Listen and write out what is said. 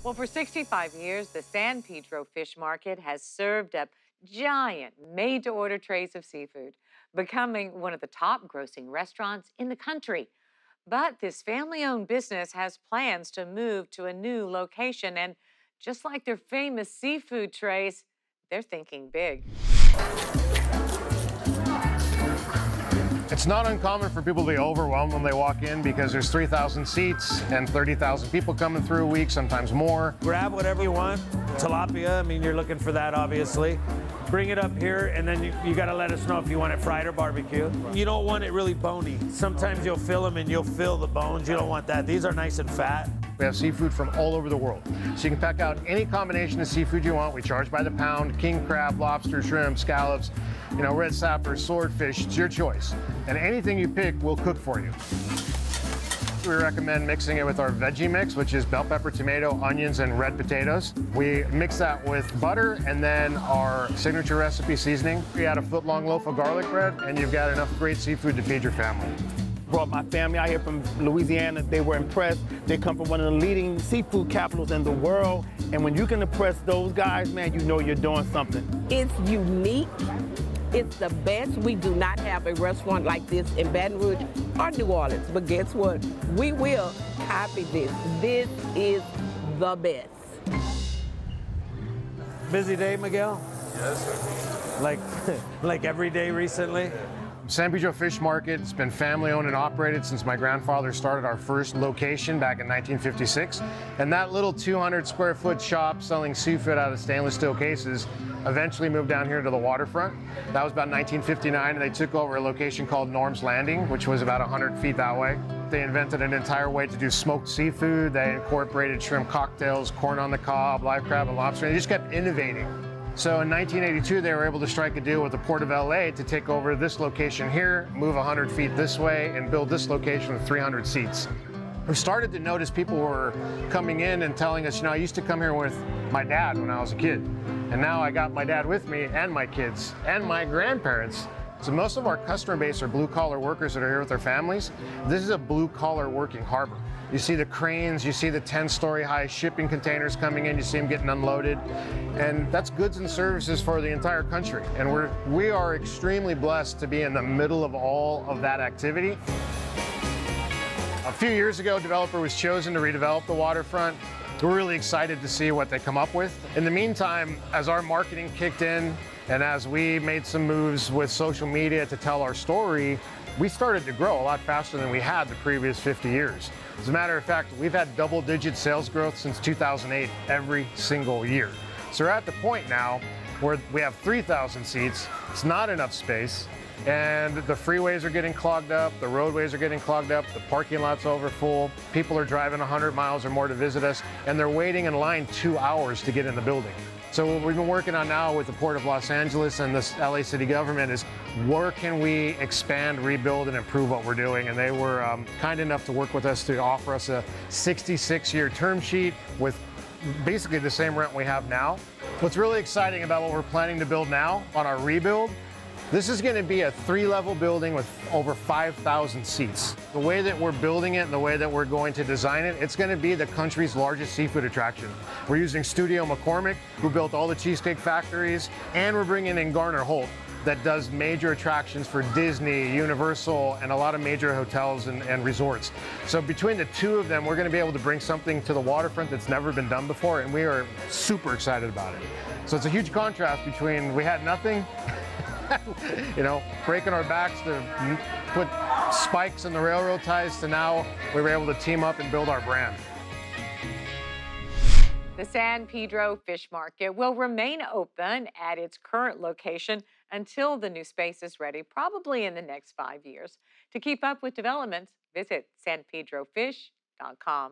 Well, for 65 years, the San Pedro Fish Market has served up giant, made to order trays of seafood, becoming one of the top grossing restaurants in the country. But this family owned business has plans to move to a new location. And just like their famous seafood trays, they're thinking big. It's not uncommon for people to be overwhelmed when they walk in because there's 3,000 seats and 30,000 people coming through a week, sometimes more. Grab whatever you want. Tilapia, I mean, you're looking for that, obviously. Bring it up here, and then you got to let us know if you want it fried or barbecue. You don't want it really bony. Sometimes you'll fill them and you'll fill the bones. You don't want that. These are nice and fat. We have seafood from all over the world. So you can pack out any combination of seafood you want. We charge by the pound: king crab, lobster, shrimp, scallops, red snapper, swordfish. It's your choice. And anything you pick, we'll cook for you. We recommend mixing it with our veggie mix, which is bell pepper, tomato, onions, and red potatoes. We mix that with butter and then our signature recipe seasoning. We add a foot-long loaf of garlic bread, and you've got enough great seafood to feed your family. Brought my family out here from Louisiana. They were impressed. They come from one of the leading seafood capitals in the world. And when you can impress those guys, man, you know you're doing something. It's unique. It's the best. We do not have a restaurant like this in Baton Rouge or New Orleans. But guess what? We will copy this. This is the best. Busy day, Miguel? Yes, sir. Like every day recently? San Pedro Fish Market has been family owned and operated since my grandfather started our first location back in 1956. And that little 200 square foot shop selling seafood out of stainless steel cases eventually moved down here to the waterfront. That was about 1959, and they took over a location called Norm's Landing, which was about 100 feet that way. They invented an entire way to do smoked seafood. They incorporated shrimp cocktails, corn on the cob, live crab and lobster, and they just kept innovating. So in 1982, they were able to strike a deal with the Port of LA to take over this location here, move 100 feet this way, and build this location with 300 seats. We started to notice people were coming in and telling us, I used to come here with my dad when I was a kid. And now I got my dad with me and my kids and my grandparents. So most of our customer base are blue-collar workers that are here with their families. This is a blue-collar working harbor. You see the cranes, you see the 10-story high shipping containers coming in, you see them getting unloaded. And that's goods and services for the entire country. And we are extremely blessed to be in the middle of all of that activity. A few years ago, a developer was chosen to redevelop the waterfront. We're really excited to see what they come up with. In the meantime, as our marketing kicked in and as we made some moves with social media to tell our story, we started to grow a lot faster than we had the previous 50 years. As a matter of fact, we've had double-digit sales growth since 2008 every single year. So we're at the point now where we have 3,000 seats. It's not enough space. And the freeways are getting clogged up, the roadways are getting clogged up, the parking lot's over full. People are driving 100 miles or more to visit us, and they're waiting in line 2 hours to get in the building. So what we've been working on now with the Port of Los Angeles and the LA City government is where can we expand, rebuild, and improve what we're doing. And they were kind enough to work with us to offer us a 66-year term sheet with basically the same rent we have now. What's really exciting about what we're planning to build now on our rebuild, this is going to be a 3-level building with over 5,000 seats. The way that we're building it and the way that we're going to design it, it's going to be the country's largest seafood attraction. We're using Studio McCormick, who built all the Cheesecake Factories, and we're bringing in Garner Holt, that does major attractions for Disney, Universal, and a lot of major hotels and resorts. So between the two of them, we're going to be able to bring something to the waterfront that's never been done before, and we are super excited about it. So it's a huge contrast between we had nothing, breaking our backs to put spikes in the railroad ties, to now we were able to team up and build our brand. The San Pedro Fish Market will remain open at its current location until the new space is ready, probably in the next 5 years. To keep up with developments, visit sanpedrofish.com.